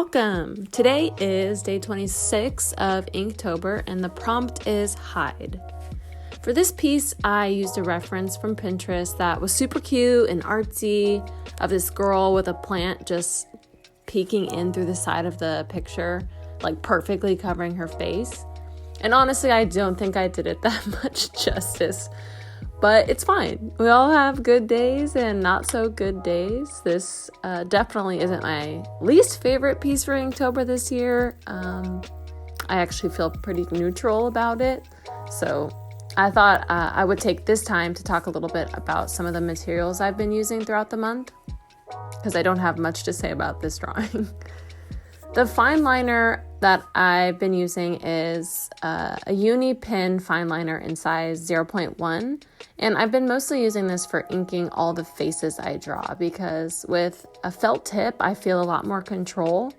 Welcome! Today is day 26 of Inktober and the prompt is hide. For this piece, I used a reference from Pinterest that was super cute and artsy of this girl with a plant just peeking in through the side of the picture, like perfectly covering her face. And honestly, I don't think I did it that much justice. But it's fine. We all have good days and not so good days. This definitely isn't my least favorite piece for Inktober this year. I actually feel pretty neutral about it. So I thought I would take this time to talk a little bit about some of the materials I've been using throughout the month, because I don't have much to say about this drawing. The fine liner that I've been using is a uni pen fine liner in size 0.1, and I've been mostly using this for inking all the faces I draw, because with a felt tip I feel a lot more control.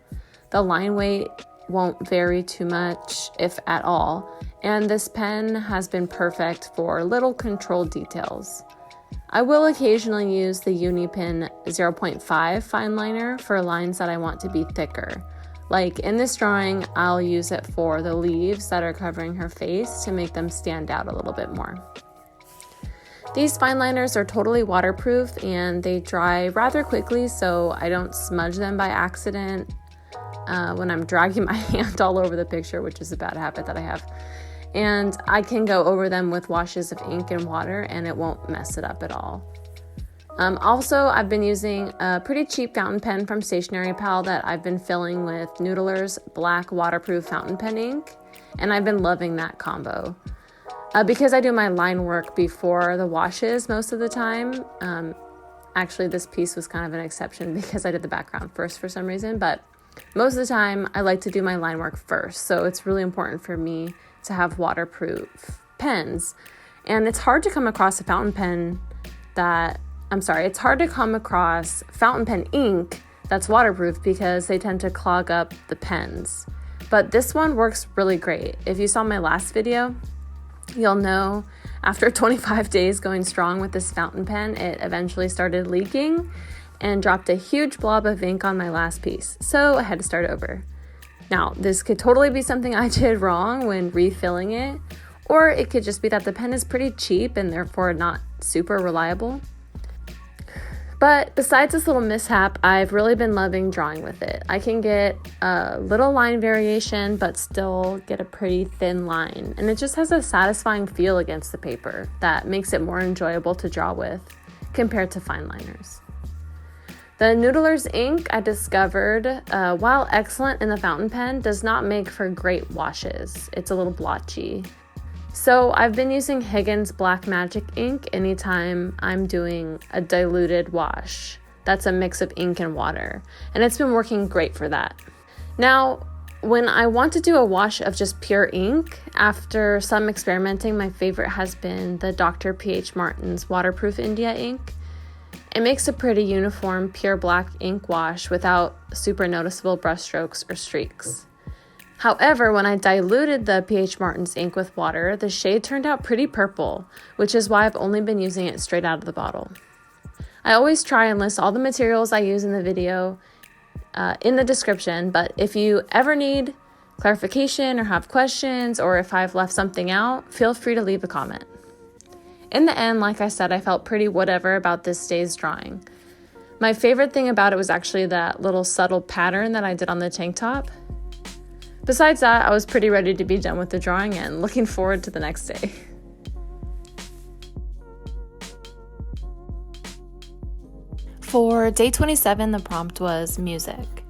The line weight won't vary too much, if at all, and this pen has been perfect for little controlled details. I will occasionally use the uni pen 0.5 fine liner for lines that I want to be thicker. Like in this drawing, I'll use it for the leaves that are covering her face to make them stand out a little bit more. These fine liners are totally waterproof and they dry rather quickly, so I don't smudge them by accident when I'm dragging my hand all over the picture, which is a bad habit that I have. And I can go over them with washes of ink and water and it won't mess it up at all. Also, I've been using a pretty cheap fountain pen from Stationery Pal that I've been filling with Noodler's black waterproof fountain pen ink, and I've been loving that combo. Because I do my line work before the washes most of the time, actually this piece was kind of an exception because I did the background first for some reason, but most of the time I like to do my line work first, so it's really important for me to have waterproof pens. And it's hard to come across a fountain pen it's hard to come across fountain pen ink that's waterproof because they tend to clog up the pens. But this one works really great. If you saw my last video, you'll know after 25 days going strong with this fountain pen, it eventually started leaking and dropped a huge blob of ink on my last piece. So I had to start over. Now, this could totally be something I did wrong when refilling it, or it could just be that the pen is pretty cheap and therefore not super reliable. But besides this little mishap, I've really been loving drawing with it. I can get a little line variation, but still get a pretty thin line. And it just has a satisfying feel against the paper that makes it more enjoyable to draw with compared to fine liners. The Noodler's ink I discovered, while excellent in the fountain pen, does not make for great washes. It's a little blotchy. So I've been using Higgins Black Magic ink anytime I'm doing a diluted wash. That's a mix of ink and water, and it's been working great for that. Now, when I want to do a wash of just pure ink, after some experimenting, my favorite has been the Dr. P.H. Martin's Waterproof India ink. It makes a pretty uniform pure black ink wash without super noticeable brush strokes or streaks. However, when I diluted the P.H. Martin's ink with water, the shade turned out pretty purple, which is why I've only been using it straight out of the bottle. I always try and list all the materials I use in the video in the description, but if you ever need clarification or have questions, or if I've left something out, feel free to leave a comment. In the end, like I said, I felt pretty whatever about this day's drawing. My favorite thing about it was actually that little subtle pattern that I did on the tank top. Besides that, I was pretty ready to be done with the drawing and looking forward to the next day. For day 27, the prompt was music.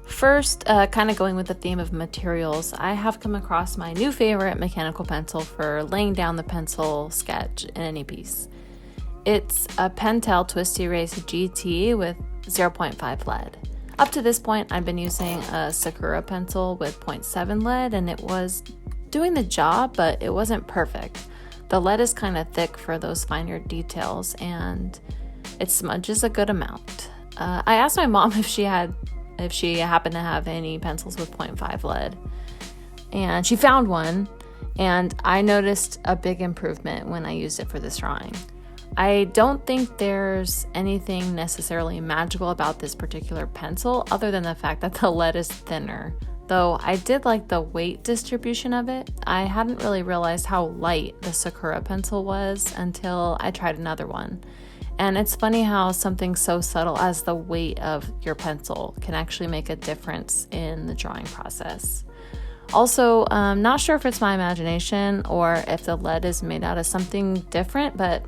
First, kind of going with the theme of materials, I have come across my new favorite mechanical pencil for laying down the pencil sketch in any piece. It's a Pentel Twist Erase GT with 0.5 lead. Up to this point, I've been using a Sakura pencil with 0.7 lead, and it was doing the job, but it wasn't perfect. The lead is kind of thick for those finer details, and it smudges a good amount. I asked my mom if she happened to have any pencils with 0.5 lead, and she found one, and I noticed a big improvement when I used it for this drawing. I don't think there's anything necessarily magical about this particular pencil other than the fact that the lead is thinner. Though I did like the weight distribution of it. I hadn't really realized how light the Sakura pencil was until I tried another one. And it's funny how something so subtle as the weight of your pencil can actually make a difference in the drawing process. Also, not sure if it's my imagination or if the lead is made out of something different, but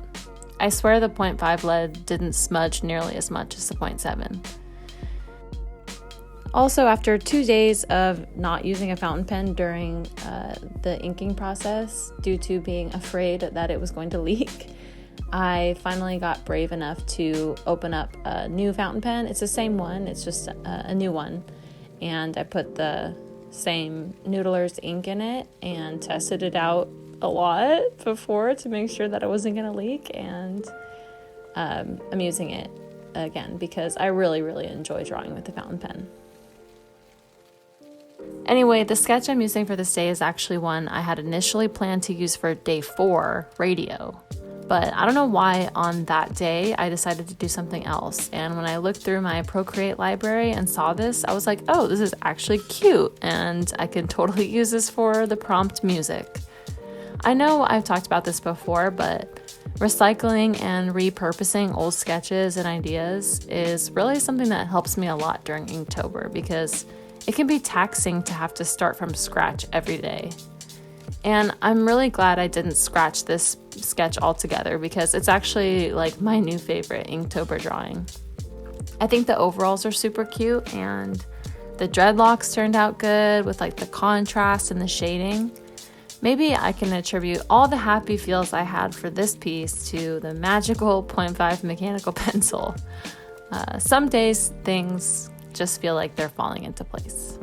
I swear the 0.5 lead didn't smudge nearly as much as the 0.7. Also, after 2 days of not using a fountain pen during the inking process due to being afraid that it was going to leak, I finally got brave enough to open up a new fountain pen. It's the same one, it's just a new one. And I put the same Noodler's ink in it and tested it out a lot before to make sure that it wasn't going to leak. And I'm using it again because I really, really enjoy drawing with the fountain pen. Anyway, the sketch I'm using for this day is actually one I had initially planned to use for day 4, radio. But I don't know why on that day I decided to do something else. And when I looked through my Procreate library and saw this, I was like, oh, this is actually cute. And I can totally use this for the prompt music. I know I've talked about this before, but recycling and repurposing old sketches and ideas is really something that helps me a lot during Inktober because it can be taxing to have to start from scratch every day. And I'm really glad I didn't scratch this sketch altogether because it's actually like my new favorite Inktober drawing. I think the overalls are super cute and the dreadlocks turned out good with like the contrast and the shading. Maybe I can attribute all the happy feels I had for this piece to the magical 0.5 mechanical pencil. Some days things just feel like they're falling into place.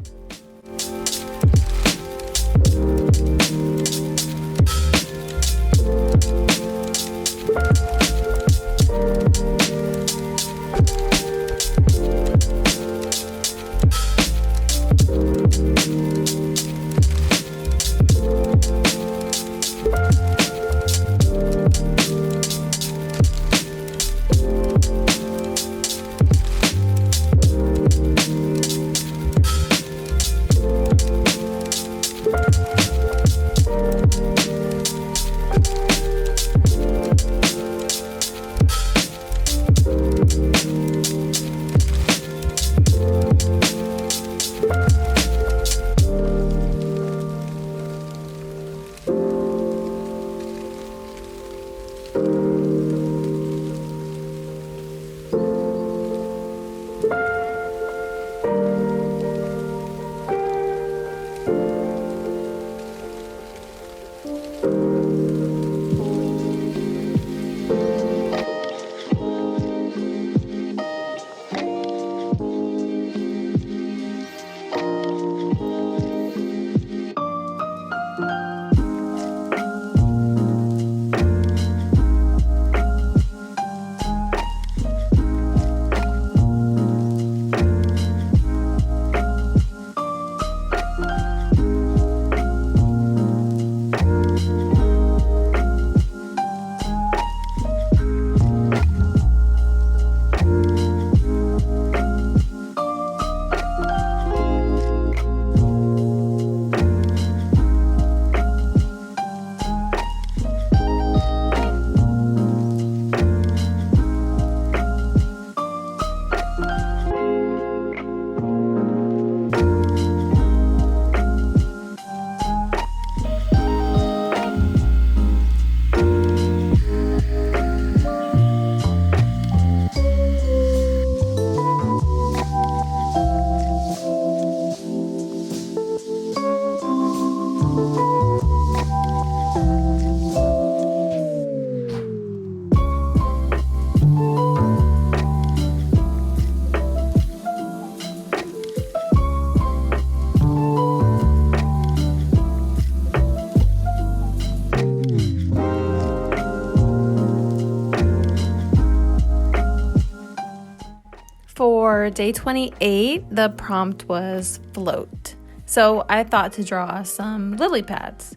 For day 28, the prompt was float. So I thought to draw some lily pads.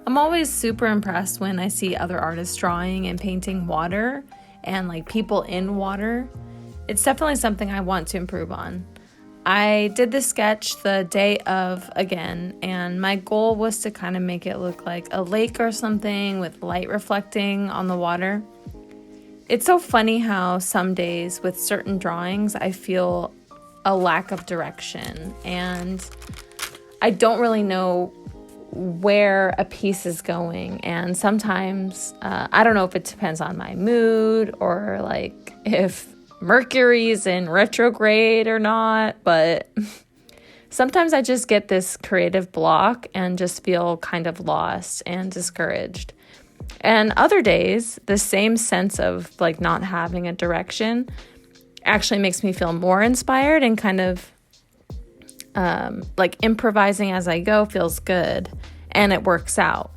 I'm always super impressed when I see other artists drawing and painting water and like people in water. It's definitely something I want to improve on. I did this sketch the day of again, and my goal was to kind of make it look like a lake or something with light reflecting on the water. It's so funny how some days with certain drawings I feel a lack of direction and I don't really know where a piece is going, and sometimes I don't know if it depends on my mood or like if Mercury's in retrograde or not, but sometimes I just get this creative block and just feel kind of lost and discouraged. And other days, the same sense of like not having a direction actually makes me feel more inspired, and kind of like improvising as I go feels good and it works out.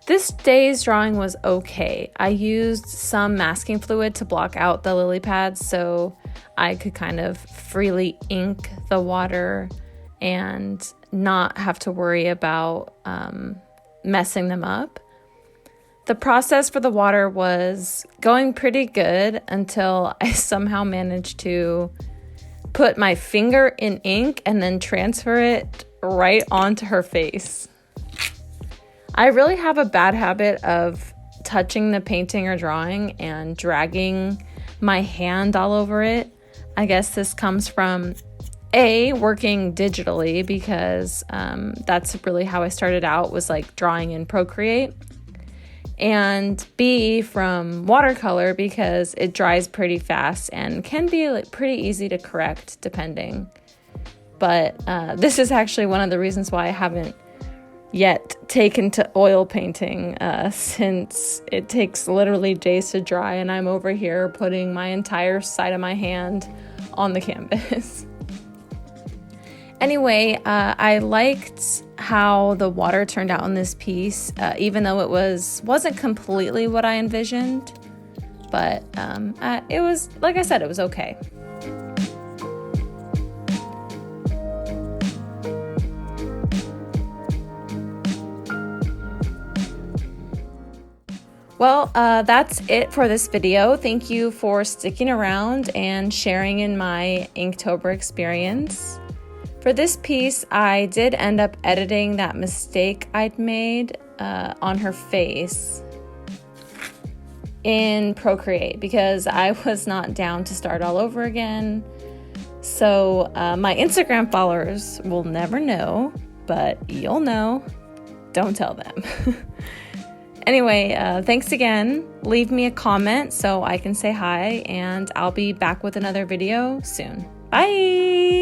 This day's drawing was okay. I used some masking fluid to block out the lily pads so I could kind of freely ink the water and not have to worry about messing them up. The process for the water was going pretty good until I somehow managed to put my finger in ink and then transfer it right onto her face. I really have a bad habit of touching the painting or drawing and dragging my hand all over it. I guess this comes from working digitally, because that's really how I started out, was like drawing in Procreate, and B, from watercolor, because it dries pretty fast and can be like pretty easy to correct depending. But this is actually one of the reasons why I haven't yet taken to oil painting, since it takes literally days to dry and I'm over here putting my entire side of my hand on the canvas. Anyway, I liked how the water turned out on this piece, even though it wasn't completely what I envisioned, but it was, like I said, it was okay. Well, that's it for this video. Thank you for sticking around and sharing in my Inktober experience. For this piece, I did end up editing that mistake I'd made on her face in Procreate, because I was not down to start all over again. So my Instagram followers will never know, but you'll know. Don't tell them. Anyway, thanks again. Leave me a comment so I can say hi, and I'll be back with another video soon. Bye!